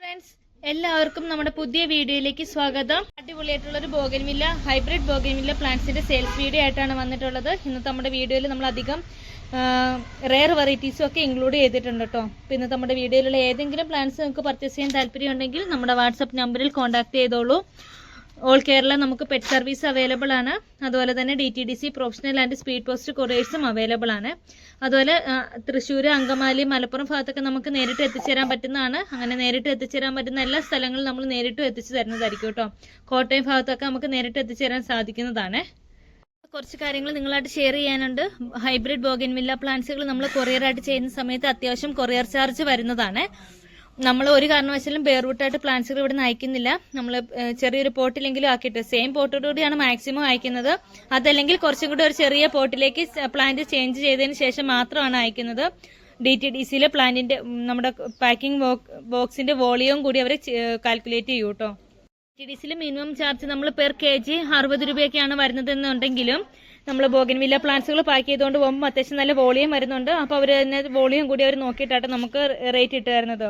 Friends, എല്ലാവർക്കും നമ്മുടെ പുതിയ വീഡിയോയിലേക്ക് സ്വാഗതം. അടിപൊളിയായിട്ടുള്ള ഒരു ബോഗൻവില്ല ഹൈബ്രിഡ് ബോഗൻവില്ല പ്ലാന്റ്സിന്റെ സെയിൽസ് വീഡിയോ ആയിട്ടാണ് വന്നിട്ടുള്ളത്. ഇന്നത്തെ നമ്മുടെ വീഡിയോയിൽ നമ്മൾ അധികം റെയർ വെറൈറ്റീസും ഒക്കെ ഇൻക്ലൂഡ് ചെയ്തിട്ടുണ്ട് കേട്ടോ. അപ്പോൾ ഇന്നത്തെ നമ്മുടെ വീഡിയോയിലുള്ള ഏതെങ്കിലും പ്ലാന്റ്സ് നിങ്ങൾക്ക് പർച്ചേസ് ചെയ്യാൻ താല്പര്യം ഉണ്ടെങ്കിൽ നമ്മുടെ വാട്സപ്പ് നമ്പറിൽ കോൺടാക്ട് ചെയ്തോളൂ. ഓൾ കേരള നമുക്ക് പെറ്റ് സർവീസ് അവൈലബിൾ ആണ്. അതുപോലെ തന്നെ DTDC professional and speed post കൊറിയേഴ്സും അവൈലബിൾ ആണ്. അതുപോലെ തൃശ്ശൂർ, അങ്കമാലി, മലപ്പുറം ഭാഗത്തൊക്കെ നമുക്ക് നേരിട്ട് എത്തിച്ചേരാൻ പറ്റുന്നതാണ്. അങ്ങനെ നേരിട്ട് എത്തിച്ചേരാൻ പറ്റുന്ന എല്ലാ സ്ഥലങ്ങളും നമ്മൾ നേരിട്ട് എത്തിച്ചു തരുന്നതായിരിക്കും കേട്ടോ. കോട്ടയം ഭാഗത്തൊക്കെ നമുക്ക് നേരിട്ട് എത്തിച്ചേരാൻ സാധിക്കുന്നതാണ്. കുറച്ച് കാര്യങ്ങൾ നിങ്ങളായിട്ട് ഷെയർ ചെയ്യാനുണ്ട്. ഹൈബ്രിഡ് ബോഗൻവില്ല പ്ലാന്റ്സുകൾ നമ്മൾ കൊറിയറായിട്ട് ചെയ്യുന്ന സമയത്ത് അത്യാവശ്യം കൊറിയർ ചാർജ് വരുന്നതാണ്. നമ്മൾ ഒരു കാരണവശാലും ബെയർവുട്ടായിട്ട് പ്ലാന്റ്സുകൾ ഇവിടെ നിന്ന് അയക്കുന്നില്ല. നമ്മൾ ചെറിയൊരു പോട്ടിലെങ്കിലും ആക്കിയിട്ട് സെയിം പോട്ടോടുകൂടിയാണ് മാക്സിമം അയക്കുന്നത്. അതല്ലെങ്കിൽ കുറച്ചും കൂടി ഒരു ചെറിയ പോട്ടിലേക്ക് പ്ലാന്റ് ചേഞ്ച് ചെയ്തതിന് ശേഷം മാത്രമാണ് അയക്കുന്നത്. DTDCയിലെ പ്ലാന്റിന്റെ നമ്മുടെ പാക്കിംഗ് ബോക്സിന്റെ വോളിയം കൂടി അവർ കാൽക്കുലേറ്റ് ചെയ്യൂ കേട്ടോ. DTDCയിലെ മിനിമം ചാർജ് നമ്മൾ പെർ kg 60 രൂപയൊക്കെയാണ് വരുന്നതെന്നുണ്ടെങ്കിലും നമ്മൾ ബോഗൻവില്ല പ്ലാന്റ്സുകൾ പാക്ക് ചെയ്തുകൊണ്ട് പോകുമ്പോൾ അത്യാവശ്യം നല്ല വോളിയം വരുന്നുണ്ട്. അപ്പോൾ അവർ തന്നെ വോളിയം കൂടി അവർ നോക്കിയിട്ടാണ് നമുക്ക് റേറ്റ് ഇട്ട് തരുന്നത്.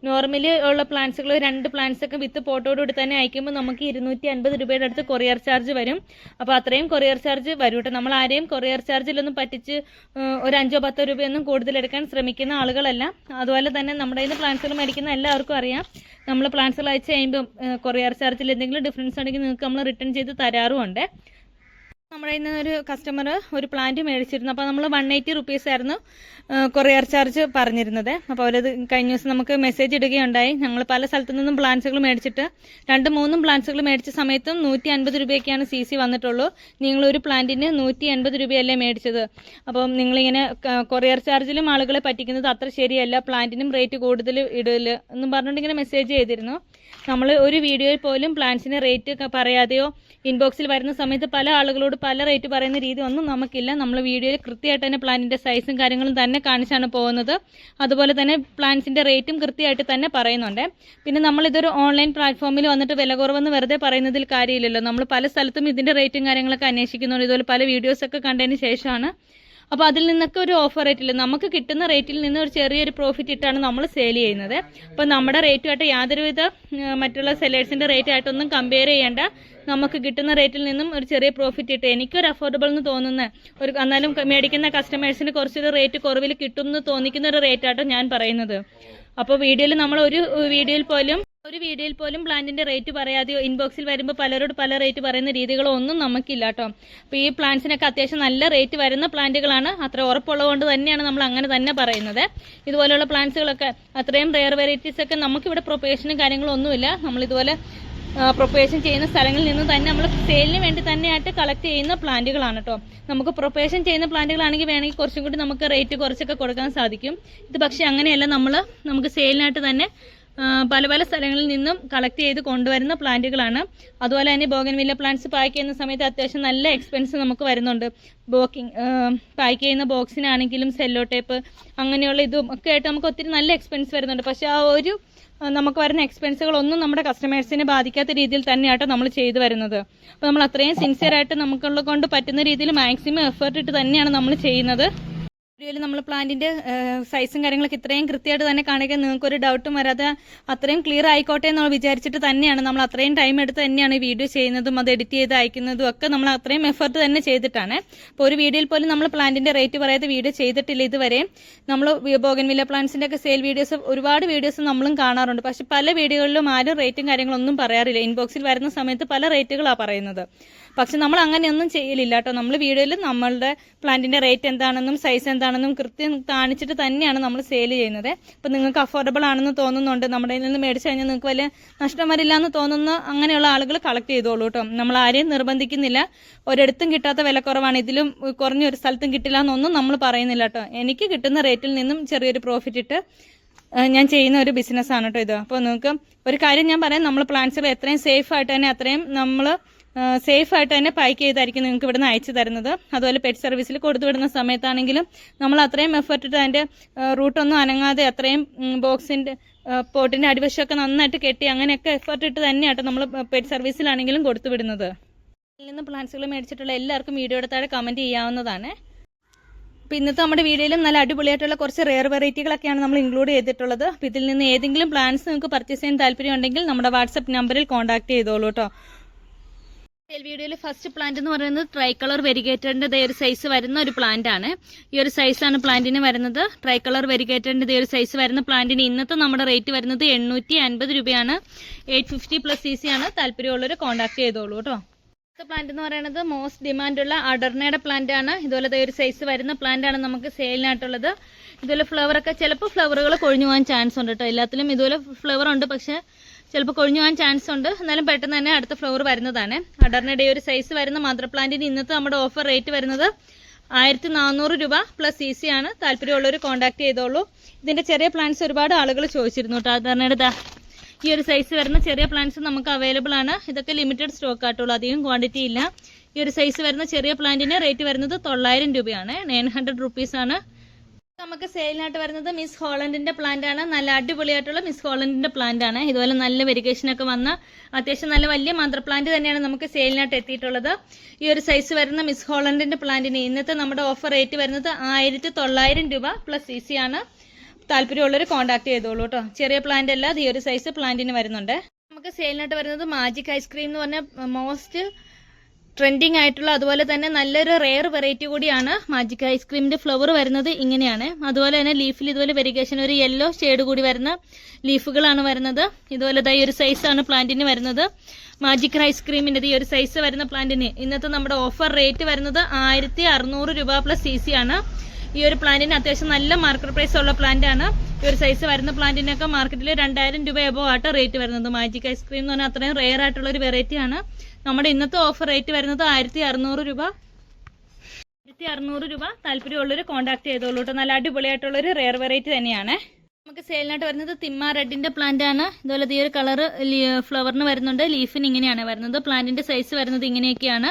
നോർമലി ഉള്ള പ്ലാന്റ്സുകൾ 2 പ്ലാന്റ്സ് ഒക്കെ വിത്ത് പോട്ടോടുകൂടി തന്നെ അയക്കുമ്പോൾ നമുക്ക് 250 രൂപയുടെ അടുത്ത് കൊറിയർ ചാർജ് വരും. അപ്പോൾ അത്രയും കൊറിയർ ചാർജ് വരും കേട്ടോ. നമ്മൾ ആരെയും കൊറിയർ ചാർജിലൊന്നും പറ്റിച്ച് ഒരു 5-10 രൂപയൊന്നും കൂടുതൽ എടുക്കാൻ ശ്രമിക്കുന്ന ആളുകളല്ല. അതുപോലെ തന്നെ നമ്മുടെ കയ്യിൽ നിന്ന് പ്ലാന്റ്സുകൾ മേടിക്കുന്ന എല്ലാവർക്കും അറിയാം, നമ്മൾ പ്ലാന്റ്സുകൾ അയച്ച് കഴിയുമ്പോൾ കൊറിയർ ചാർജിൽ എന്തെങ്കിലും ഡിഫറൻസ് ഉണ്ടെങ്കിൽ നിങ്ങൾക്ക് നമ്മൾ റിട്ടേൺ ചെയ്ത് തരാറുമുണ്ട്. നമ്മുടെ ഇന്ന് ഒരു കസ്റ്റമർ ഒരു പ്ലാന്റ് മേടിച്ചിരുന്നു. അപ്പോൾ നമ്മൾ 180 റുപ്പീസ് ആയിരുന്നു കൊറിയർ ചാർജ് പറഞ്ഞിരുന്നത്. അപ്പോൾ അവരത് കഴിഞ്ഞ ദിവസം നമുക്ക് മെസ്സേജ് ഇടുകയുണ്ടായി. ഞങ്ങൾ പല സ്ഥലത്തു നിന്നും പ്ലാന്റ്സുകൾ മേടിച്ചിട്ട് 2-3 പ്ലാന്റ്സുകൾ മേടിച്ച സമയത്തും 150 രൂപയൊക്കെയാണ് CC വന്നിട്ടുള്ളൂ. നിങ്ങളൊരു പ്ലാന്റിന് 180 രൂപയല്ലേ മേടിച്ചത്. അപ്പം നിങ്ങളിങ്ങനെ കൊറിയർ ചാർജിലും ആളുകളെ പറ്റിക്കുന്നത് അത്ര ശരിയല്ല, പ്ലാന്റിനും റേറ്റ് കൂടുതൽ ഇടല് എന്നും പറഞ്ഞുകൊണ്ട് ഇങ്ങനെ മെസ്സേജ് ചെയ്തിരുന്നു. നമ്മൾ ഒരു വീഡിയോയിൽ പോലും പ്ലാന്റ്സിന് റേറ്റ് പറയാതെയോ ഇൻബോക്സിൽ വരുന്ന സമയത്ത് പല ആളുകളോട് പല റേറ്റ് പറയുന്ന രീതി ഒന്നും നമുക്കില്ല. നമ്മൾ വീഡിയോയിൽ കൃത്യമായിട്ട് തന്നെ പ്ലാന്റിന്റെ സൈസും കാര്യങ്ങളും തന്നെ കാണിച്ചാണ് പോകുന്നത്. അതുപോലെ തന്നെ പ്ലാന്റ്സിന്റെ റേറ്റും കൃത്യമായിട്ട് തന്നെ പറയുന്നുണ്ട്. പിന്നെ നമ്മളിതൊരു ഓൺലൈൻ പ്ലാറ്റ്ഫോമിൽ വന്നിട്ട് വില കുറവെന്ന് വെറുതെ പറയുന്നതിൽ കാര്യമില്ലല്ലോ. നമ്മൾ പല സ്ഥലത്തും ഇതിന്റെ റേറ്റും കാര്യങ്ങളൊക്കെ അന്വേഷിക്കുന്നുണ്ട്. ഇതുപോലെ പല വീഡിയോസൊക്കെ കണ്ടതിന് ശേഷമാണ്. അപ്പോൾ അതിൽ നിന്നൊക്കെ ഒരു ഓഫർ റേറ്റിൽ നമുക്ക് കിട്ടുന്ന റേറ്റിൽ നിന്ന് ഒരു ചെറിയൊരു പ്രോഫിറ്റ് ഇട്ടാണ് നമ്മൾ സെയിൽ ചെയ്യുന്നത്. അപ്പോൾ നമ്മുടെ റേറ്റുമായിട്ട് യാതൊരുവിധ മറ്റുള്ള സെല്ലേഴ്സിന്റെ റേറ്റ് ആയിട്ടൊന്നും കമ്പയർ ചെയ്യേണ്ട. നമുക്ക് കിട്ടുന്ന റേറ്റിൽ നിന്നും ഒരു ചെറിയ പ്രോഫിറ്റ് ഇട്ട് എനിക്കൊരു അഫോർഡബിൾ എന്ന് തോന്നുന്ന ഒരു, എന്നാലും മേടിക്കുന്ന കസ്റ്റമേഴ്സിന് കുറച്ചൊരു റേറ്റ് കുറവിൽ കിട്ടും എന്ന് തോന്നിക്കുന്ന ഒരു റേറ്റാട്ടോ ഞാൻ പറയുന്നത്. അപ്പോൾ വീഡിയോയിൽ നമ്മൾ ഒരു വീഡിയോയിൽ പോലും പ്ലാന്റിന്റെ റേറ്റ് പറയാതെയോ ഇൻബോക്സിൽ വരുമ്പോൾ പലരോട് പല റേറ്റ് പറയുന്ന രീതികളോ ഒന്നും നമുക്കില്ല കേട്ടോ. അപ്പോൾ ഈ പ്ലാന്റ്സിനൊക്കെ അത്യാവശ്യം നല്ല റേറ്റ് വരുന്ന പ്ലാന്റുകളാണ്. അത്ര ഉറപ്പുള്ളതുകൊണ്ട് തന്നെയാണ് നമ്മൾ അങ്ങനെ തന്നെ പറയുന്നത്. ഇതുപോലെയുള്ള പ്ലാന്റ്സുകളൊക്കെ അത്രയും റെയർ വെറൈറ്റീസ് ഒക്കെ നമുക്കിവിടെ പ്രൊപ്പഗേഷനും കാര്യങ്ങളും ഒന്നുമില്ല. നമ്മളിതുപോലെ പ്രൊപ്പഗേഷൻ ചെയ്യുന്ന സ്ഥലങ്ങളിൽ നിന്ന് തന്നെ നമ്മൾ സെയിലിന് വേണ്ടി തന്നെയായിട്ട് കളക്ട് ചെയ്യുന്ന പ്ലാന്റുകളാണ് കേട്ടോ. നമുക്ക് പ്രൊപ്പഗേഷൻ ചെയ്യുന്ന പ്ലാന്റുകളാണെങ്കിൽ വേണമെങ്കിൽ കുറച്ചും കൂടി നമുക്ക് റേറ്റ് കുറച്ചൊക്കെ കൊടുക്കാൻ സാധിക്കും. ഇത് പക്ഷേ അങ്ങനെയല്ല, നമുക്ക് സെയിലിനായിട്ട് തന്നെ പല സ്ഥലങ്ങളിൽ നിന്നും കളക്ട് ചെയ്ത് കൊണ്ടുവരുന്ന പ്ലാന്റുകളാണ്. അതുപോലെ തന്നെ ബോഗൻവില്ല പ്ലാന്റ്സ് പാക്ക് ചെയ്യുന്ന സമയത്ത് അത്യാവശ്യം നല്ല എക്സ്പെൻസ് നമുക്ക് വരുന്നുണ്ട്. പാക്ക് ചെയ്യുന്ന ബോക്സിനാണെങ്കിലും സെല്ലോ ടേപ്പ് അങ്ങനെയുള്ള ഇതും ഒക്കെ ആയിട്ട് നമുക്ക് ഒത്തിരി നല്ല എക്സ്പെൻസ് വരുന്നുണ്ട്. പക്ഷെ ആ ഒരു നമുക്ക് വരുന്ന എക്സ്പെൻസുകളൊന്നും നമ്മുടെ കസ്റ്റമേഴ്സിനെ ബാധിക്കാത്ത രീതിയിൽ തന്നെയാട്ടോ നമ്മൾ ചെയ്തു വരുന്നത്. അപ്പോൾ നമ്മൾ അത്രയും സിൻസിയറായിട്ട് നമുക്കുള്ള കൊണ്ട് പറ്റുന്ന രീതിയിൽ മാക്സിമം എഫേർട്ട് ഇട്ട് തന്നെയാണ് നമ്മൾ ചെയ്യുന്നത്. വീഡിയോയിൽ നമ്മൾ പ്ലാന്റിന്റെ സൈസും കാര്യങ്ങളൊക്കെ ഇത്രയും കൃത്യമായിട്ട് തന്നെ കാണിക്കാൻ നിങ്ങൾക്കൊരു ഡൗട്ടും വരാതെ അത്രയും ക്ലിയർ ആയിക്കോട്ടെ എന്ന് വിചാരിച്ചിട്ട് തന്നെയാണ് നമ്മൾ അത്രയും ടൈം എടുത്ത് തന്നെയാണ് ഈ വീഡിയോ ചെയ്യുന്നതും അത് എഡിറ്റ് ചെയ്ത് അയക്കുന്നതും ഒക്കെ നമ്മൾ അത്രയും എഫർട്ട് തന്നെ ചെയ്തിട്ടാണ്. അപ്പോൾ ഒരു വീഡിയോയിൽ പോലും നമ്മൾ പ്ലാന്റിന്റെ റേറ്റ് പറയാതെ വീഡിയോ ചെയ്തിട്ടില്ല ഇതുവരെ. നമ്മൾ ബോഗൻവില്ല പ്ലാന്റ്സിന്റെ ഒക്കെ സെയിൽ വീഡിയോസ് ഒരുപാട് വീഡിയോസ് നമ്മളും കാണാറുണ്ട്. പക്ഷെ പല വീഡിയോകളിലും ആരും റേറ്റും കാര്യങ്ങളൊന്നും പറയാറില്ല. ഇൻബോക്സിൽ വരുന്ന സമയത്ത് പല റേറ്റുകളാണ് പറയുന്നത്. പക്ഷെ നമ്മൾ അങ്ങനെയൊന്നും ചെയ്യലില്ല കേട്ടോ. നമ്മൾ വീഡിയോയിൽ നമ്മളുടെ പ്ലാന്റിന്റെ റേറ്റ് എന്താണെന്നും സൈസ് എന്താണെന്നും കൃത്യം കാണിച്ചിട്ട് തന്നെയാണ് നമ്മൾ സെയിൽ ചെയ്യുന്നത്. അപ്പം നിങ്ങൾക്ക് അഫോർഡബിൾ ആണെന്ന് തോന്നുന്നുണ്ട്, നമ്മുടെ കയ്യിൽ നിന്ന് മേടിച്ചു കഴിഞ്ഞാൽ നിങ്ങൾക്ക് വലിയ നഷ്ടം വരില്ല എന്ന് തോന്നുന്ന അങ്ങനെയുള്ള ആളുകൾ കളക്ട് ചെയ്തോളൂ കേട്ടോ. നമ്മൾ ആരെയും നിർബന്ധിക്കുന്നില്ല. ഒരിടത്തും കിട്ടാത്ത വില കുറവാണ്, ഇതിലും കുറഞ്ഞൊരു സ്ഥലത്തും കിട്ടില്ല എന്നൊന്നും നമ്മൾ പറയുന്നില്ല കേട്ടോ. എനിക്ക് കിട്ടുന്ന റേറ്റിൽ നിന്നും ചെറിയൊരു പ്രോഫിറ്റ് ഇട്ട് ഞാൻ ചെയ്യുന്ന ഒരു ബിസിനസ്സാണ് കേട്ടോ ഇത്. അപ്പോൾ നിങ്ങൾക്ക് ഒരു കാര്യം ഞാൻ പറയാം, നമ്മൾ പ്ലാന്റ്സുകൾ എത്രയും സേഫ് ആയിട്ട് തന്നെ അത്രയും നമ്മൾ സേഫ് ആയിട്ട് തന്നെ പാക്ക് ചെയ്തായിരിക്കും നിങ്ങൾക്ക് ഇവിടെ നിന്ന് അയച്ചു തരുന്നത്. അതുപോലെ പെറ്റ് സർവീസിൽ കൊടുത്തുവിടുന്ന സമയത്താണെങ്കിലും നമ്മൾ അത്രയും എഫർട്ട് ഇട്ട് അതിൻ്റെ റൂട്ടൊന്നും അനങ്ങാതെ അത്രയും ബോക്സിൻ്റെ പോട്ടിൻ്റെ അടിവശമൊക്കെ നന്നായിട്ട് കെട്ടി അങ്ങനെയൊക്കെ എഫർട്ട് ഇട്ട് തന്നെയാട്ടോ നമ്മൾ പെറ്റ് സർവീസിലാണെങ്കിലും കൊടുത്തുവിടുന്നത്. ഇതിൽ നിന്ന് പ്ലാന്റ്സുകൾ മേടിച്ചിട്ടുള്ള എല്ലാവർക്കും വീഡിയോയുടെ താഴെ കമൻറ്റ് ചെയ്യാവുന്നതാണ്. അപ്പോൾ ഇന്നത്തെ നമ്മുടെ വീഡിയോയിലും നല്ല അടിപൊളിയായിട്ടുള്ള കുറച്ച് റെയർ വെറൈറ്റികളൊക്കെയാണ് നമ്മൾ ഇൻക്ലൂഡ് ചെയ്തിട്ടുള്ളത്. അപ്പോൾ ഇതിൽ നിന്ന് ഏതെങ്കിലും പ്ലാന്റ്സ് നിങ്ങൾക്ക് പർച്ചേസ് ചെയ്യാൻ താല്പര്യം ഉണ്ടെങ്കിൽ നമ്മുടെ വാട്സപ്പ് നമ്പറിൽ കോൺടാക്ട് ചെയ്തോളൂ കേട്ടോ. വീഡിയോയിൽ ഫസ്റ്റ് പ്ലാന്റ് എന്ന് പറയുന്നത് ട്രൈ കളർ വെരിഗേറ്ററിന്റെ ഒരു സൈസ് വരുന്ന ഒരു പ്ലാന്റ് ആണ്. ഈ ഒരു സൈസാണ് പ്ലാന്റിന് വരുന്നത്. ട്രൈ കളർ വെരിഗേറ്ററിന്റെ ഒരു സൈസ് വരുന്ന പ്ലാന്റിന് ഇന്നത്തെ നമ്മുടെ റേറ്റ് വരുന്നത് 850 രൂപയാണ്. 850 പ്ലസ് CC ആണ്. താല്പര്യമുള്ളവർ കോൺടാക്ട് ചെയ്തോളൂ കേട്ടോ. അടുത്ത പ്ലാന്റ് എന്ന് പറയുന്നത് മോസ്റ്റ് ഡിമാൻഡുള്ള അഡർണയുടെ പ്ലാന്റ് ആണ്. ഇതുപോലെ ഒരു സൈസ് വരുന്ന പ്ലാന്റ് ആണ് നമുക്ക് സെയിലിനായിട്ടുള്ളത്. ഇതുപോലെ ഫ്ലവർ ഒക്കെ ചിലപ്പോൾ ഫ്ലവറുകൾ കൊഴിഞ്ഞു പോകാൻ ചാൻസ് ഉണ്ട് കേട്ടോ. എല്ലാത്തിലും ഇതുപോലെ ഫ്ലവർ ഉണ്ട്, പക്ഷെ ചിലപ്പോൾ കൊഴിഞ്ഞു പോകാൻ ചാൻസ് ഉണ്ട്. എന്നാലും പെട്ടെന്ന് തന്നെ അടുത്ത ഫ്ലവർ വരുന്നതാണ്. അഡർണയുടെ ഒരു സൈസ് വരുന്ന മദർ പ്ലാന്റിന് ഇന്നത്തെ നമ്മുടെ ഓഫർ റേറ്റ് വരുന്നത് 1400 രൂപ പ്ലസ് CC ആണ്. താല്പര്യമുള്ളവർ കോൺടാക്ട് ചെയ്തോളൂ. ഇതിന്റെ ചെറിയ പ്ലാന്റ്സ് ഒരുപാട് ആളുകൾ ചോദിച്ചിരുന്നു കേട്ടോ. അഡർണയുടെ ഈ ഒരു സൈസ് വരുന്ന ചെറിയ പ്ലാന്റ്സ് നമുക്ക് അവൈലബിൾ ആണ്. ഇതൊക്കെ ലിമിറ്റഡ് സ്റ്റോക്ക് ആയിട്ടുള്ളൂ, അധികം ക്വാണ്ടിറ്റി ഇല്ല. ഈ ഒരു സൈസ് വരുന്ന ചെറിയ പ്ലാന്റിന് റേറ്റ് വരുന്നത് 900 രൂപയാണ്. 900 റുപ്പീസ് ആണ്. നമുക്ക് സെയിലിനായിട്ട് വരുന്നത് മിസ് ഹോളണ്ടിന്റെ പ്ലാന്റ് ആണ്. നല്ല അടിപൊളിയായിട്ടുള്ള മിസ് ഹോളണ്ടിന്റെ പ്ലാന്റ് ആണ്. ഇതുപോലെ നല്ല വെരിഗേഷൻ ഒക്കെ വന്ന അത്യാവശ്യം നല്ല വലിയ മദർ പ്ലാന്റ് തന്നെയാണ് നമുക്ക് സെയിലിനായിട്ട് എത്തിയിട്ടുള്ളത്. ഈ ഒരു സൈസ് വരുന്ന മിസ് ഹോളണ്ടിന്റെ പ്ലാന്റിന് ഇന്നത്തെ നമ്മുടെ ഓഫർ റേറ്റ് വരുന്നത് 1900 രൂപ പ്ലസ് CC ആണ്. താല്പര്യമുള്ളവർ കോൺടാക്ട് ചെയ്തോളൂ കേട്ടോ. ചെറിയ പ്ലാന്റ് അല്ല, ഈ ഒരു സൈസ് പ്ലാന്റിന് വരുന്നുണ്ട്. നമുക്ക് സെയിലിനായിട്ട് വരുന്നത് മാജിക് ഐസ്ക്രീം എന്ന് പറഞ്ഞ മോസ്റ്റ് ട്രെൻഡിങ് ആയിട്ടുള്ള അതുപോലെ തന്നെ നല്ലൊരു റെയർ വെറൈറ്റി കൂടിയാണ്. മാജിക് ഐസ്ക്രീമിന്റെ ഫ്ലവർ വരുന്നത് ഇങ്ങനെയാണ്. അതുപോലെ തന്നെ ലീഫിൽ ഇതുപോലെ വെരിഗേഷൻ ഒരു യെല്ലോ ഷെയ്ഡ് കൂടി വരുന്ന ലീഫുകളാണ് വരുന്നത്. ഇതുപോലെ ഈ ഒരു സൈസാണ് പ്ലാന്റിന് വരുന്നത്. മാജിക് ഐസ്ക്രീമിന്റെ ഈ ഒരു സൈസ് വരുന്ന പ്ലാന്റിന് ഇന്നത്തെ നമ്മുടെ ഓഫർ റേറ്റ് വരുന്നത് 1600 രൂപ പ്ലസ് CC ആണ്. ഈ ഒരു പ്ലാന്റിന് അത്യാവശ്യം നല്ല മാർക്കറ്റ് പ്രൈസ് ഉള്ള പ്ലാന്റ് ആണ്. ഈ ഒരു സൈസ് വരുന്ന പ്ലാന്റിനൊക്കെ മാർക്കറ്റിൽ 2000 രൂപ എബോ ആട്ടോ റേറ്റ് വരുന്നത്. മാജിക് ഐസ്ക്രീം എന്ന് പറഞ്ഞാൽ അത്രയും റെയർ ആയിട്ടുള്ള ഒരു വെറൈറ്റി ആണ്. നമ്മുടെ ഇന്നത്തെ ഓഫർ റേറ്റ് വരുന്നത് 1600 രൂപ. 1600 രൂപ. താല്പര്യമുള്ളവർ കോൺടാക്ട് ചെയ്തോളൂ കേട്ടോ. നല്ല അടിപൊളിയായിട്ടുള്ള ഒരു റെയർ വെറൈറ്റി തന്നെയാണ്. നമുക്ക് സെയിലിനായിട്ട് വരുന്നത് തിമ്മ റെഡിന്റെ പ്ലാന്റ് ആണ്. ഇതുപോലെ ഈ ഒരു കളർ ഫ്ലവറിന് വരുന്നുണ്ട്. ലീഫിന് ഇങ്ങനെയാണ് വരുന്നത്. പ്ലാന്റിന്റെ സൈസ് വരുന്നത് ഇങ്ങനെയൊക്കെയാണ്.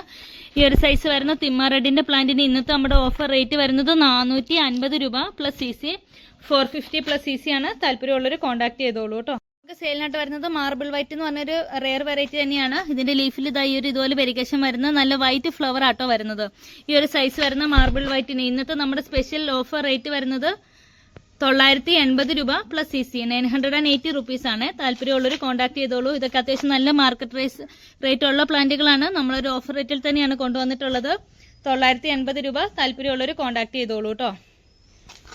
ഈ ഒരു സൈസ് വരുന്ന തിമ്മ റെഡിന്റെ പ്ലാന്റിന് ഇന്നത്തെ നമ്മുടെ ഓഫർ റേറ്റ് വരുന്നത് 450 രൂപ പ്ലസ് CC. 450 പ്ലസ് CC ആണ്. താല്പര്യമുള്ളവർ കോൺടാക്ട് ചെയ്തോളൂ കേട്ടോ. നമുക്ക് സെയിലിനായിട്ട് വരുന്നത് മാർബിൾ വൈറ്റ് എന്ന് പറഞ്ഞൊരു റെയർ വെറൈറ്റി തന്നെയാണ്. ഇതിന്റെ ലീഫിൽ ഇതുപോലെ വെരിഗേഷൻ വരുന്ന നല്ല വൈറ്റ് ഫ്ലവർ ആട്ടോ വരുന്നത്. ഈ ഒരു സൈസ് വരുന്ന മാർബിൾ വൈറ്റിന് ഇന്നത്തെ നമ്മുടെ സ്പെഷ്യൽ ഓഫർ റേറ്റ് വരുന്നത് 980 രൂപ പ്ലസ് CC. 980 റുപ്പീസ് ആണ്. താല്പര്യമുള്ളവർ കോൺടാക്ട് ചെയ്തോളൂ. ഇതൊക്കെ അത്യാവശ്യം നല്ല മാർക്കറ്റ് റേറ്റ് ഉള്ള പ്ലാന്റുകളാണ്. നമ്മളൊരു ഓഫർ റേറ്റിൽ തന്നെയാണ് കൊണ്ടുവന്നിട്ടുള്ളത്. 980 രൂപ. താല്പര്യമുള്ളവർ കോൺടാക്ട് ചെയ്തോളൂ കേട്ടോ.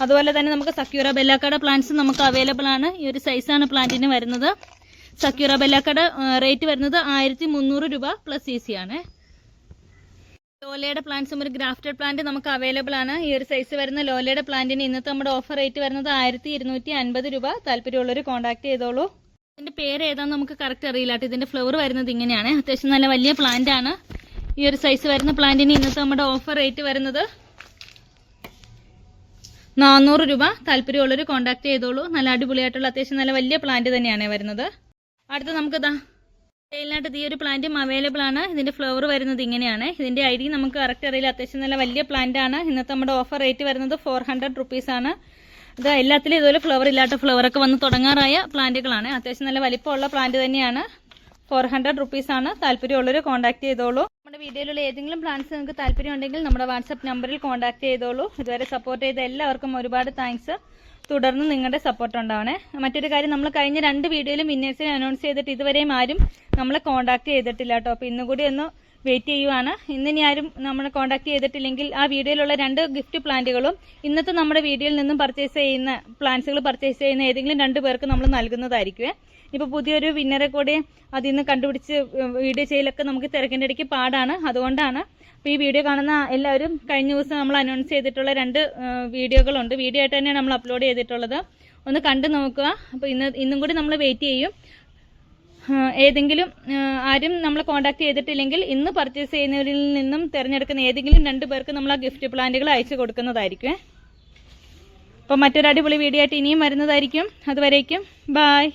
അതുപോലെ തന്നെ നമുക്ക് സക്യൂറ ബെല്ലാക്കയുടെ പ്ലാന്റ്സ് നമുക്ക് അവൈലബിൾ ആണ്. ഈ ഒരു സൈസാണ് പ്ലാന്റിന് വരുന്നത്. സക്യൂറ ബെല്ലാക്കയുടെ റേറ്റ് വരുന്നത് 1300 രൂപ പ്ലസ് CC ആണ്. ലോലയുടെ പ്ലാന്റ്സും ഒരു ഗ്രാഫ്റ്റഡ് പ്ലാന്റ് നമുക്ക് അവൈലബിൾ ആണ്. ഈ ഒരു സൈസ് വരുന്ന ലോലയുടെ പ്ലാന്റിന് ഇന്നത്തെ നമ്മുടെ ഓഫർ റേറ്റ് വരുന്നത് 1250 രൂപ. താല്പര്യമുള്ളവർ കോൺടാക്ട് ചെയ്തോളൂ. ഇതിന്റെ പേര് ഏതാണെന്ന് നമുക്ക് കറക്റ്റ് അറിയില്ല. ഇതിന്റെ ഫ്ലവർ വരുന്നത് ഇങ്ങനെയാണ്. അത്യാവശ്യം നല്ല വലിയ പ്ലാന്റ് ആണ്. ഈ ഒരു സൈസ് വരുന്ന പ്ലാന്റിന് ഇന്നത്തെ നമ്മുടെ ഓഫർ റേറ്റ് വരുന്നത് 400 രൂപ. താല്പര്യമുള്ളവർ കോൺടാക്ട് ചെയ്തോളൂ. നല്ല അടിപൊളിയായിട്ടുള്ള അത്യാവശ്യം നല്ല വലിയ പ്ലാന്റ് തന്നെയാണ് വരുന്നത്. അടുത്ത നമുക്ക് സെയിലിനായിട്ട് ഈ ഒരു പ്ലാന്റും അവൈലബിൾ ആണ്. ഇതിന്റെ ഫ്ലവർ വരുന്നത് ഇങ്ങനെയാണ്. ഇതിന്റെ ID നമുക്ക് കറക്റ്റ് അറിയില്ല. അത്യാവശ്യം നല്ല വലിയ പ്ലാന്റ് ആണ്. ഇന്നത്തെ നമ്മുടെ ഓഫർ റേറ്റ് വരുന്നത് 400 റുപ്പീസ് ആണ്. ഇത് എല്ലാത്തിലും ഇതുപോലെ ഫ്ലവർ ഇല്ലാത്ത ഫ്ലവറൊക്കെ വന്ന് തുടങ്ങാറായ പ്ലാന്റുകളാണ്. അത്യാവശ്യം നല്ല വലിപ്പമുള്ള പ്ലാന്റ് തന്നെയാണ്. 400 റുപ്പീസ് ആണ്. താല്പര്യമുള്ളവർ കോൺടാക്ട് ചെയ്തോളൂ. നമ്മുടെ വീഡിയോയിലുള്ള ഏതെങ്കിലും പ്ലാന്റ്സ് നിങ്ങൾക്ക് താല്പര്യം ഉണ്ടെങ്കിൽ നമ്മുടെ വാട്സപ്പ് നമ്പറിൽ കോൺടാക്ട് ചെയ്തോളൂ. ഇതുവരെ സപ്പോർട്ട് ചെയ്ത എല്ലാവർക്കും ഒരുപാട് താങ്ക്സ്. തുടർന്ന് നിങ്ങളുടെ സപ്പോർട്ട് ഉണ്ടാവണേ. മറ്റൊരു കാര്യം, നമ്മൾ കഴിഞ്ഞ 2 വീഡിയോയിലും വിന്നേഴ്സിനെ അനൗൺസ് ചെയ്തിട്ട് ഇതുവരെയും ആരും നമ്മളെ കോൺടാക്ട് ചെയ്തിട്ടില്ല കേട്ടോ. അപ്പോൾ ഇന്നുകൂടി ഒന്ന് വെയിറ്റ് ചെയ്യുവാണ്. ഇന്നിനി ആരും നമ്മളെ കോൺടാക്ട് ചെയ്തിട്ടില്ലെങ്കിൽ ആ വീഡിയോയിലുള്ള 2 ഗിഫ്റ്റ് പ്ലാന്റുകളും ഇന്നത്തെ നമ്മുടെ വീഡിയോയിൽ നിന്നും പർച്ചേസ് ചെയ്യുന്ന പ്ലാന്റ്സുകൾ പർച്ചേസ് ചെയ്യുന്ന ഏതെങ്കിലും 2 പേർക്ക് നമ്മൾ നൽകുന്നതായിരിക്കും. ഇപ്പോൾ പുതിയൊരു വിന്നറെ കൂടെ അതിൽ നിന്ന് കണ്ടുപിടിച്ച് വീഡിയോ ചെയ്യലൊക്കെ നമുക്ക് തിരക്കിൻ്റെ ഇടയ്ക്ക് പാടാണ്. അതുകൊണ്ടാണ് അപ്പോൾ ഈ വീഡിയോ കാണുന്ന എല്ലാവരും കഴിഞ്ഞ ദിവസം നമ്മൾ അനൗൺസ് ചെയ്തിട്ടുള്ള 2 വീഡിയോകളുണ്ട്. വീഡിയോ ആയിട്ട് തന്നെയാണ് നമ്മൾ അപ്ലോഡ് ചെയ്തിട്ടുള്ളത്. ഒന്ന് കണ്ടു നോക്കുക. അപ്പോൾ ഇന്നും കൂടി നമ്മൾ വെയിറ്റ് ചെയ്യും. ഏതെങ്കിലും ആരും നമ്മളെ കോൺടാക്ട് ചെയ്തിട്ടില്ലെങ്കിൽ ഇന്ന് പർച്ചേസ് ചെയ്യുന്നവരിൽ നിന്നും തിരഞ്ഞെടുക്കുന്ന ഏതെങ്കിലും 2 പേർക്ക് നമ്മൾ ആ ഗിഫ്റ്റ് പ്ലാന്റുകൾ അയച്ചു കൊടുക്കുന്നതായിരിക്കും. അപ്പോൾ മറ്റൊരു അടിപൊളി വീഡിയോ ആയിട്ട് ഇനിയും വരുന്നതായിരിക്കും. അതുവരേക്കും ബൈ.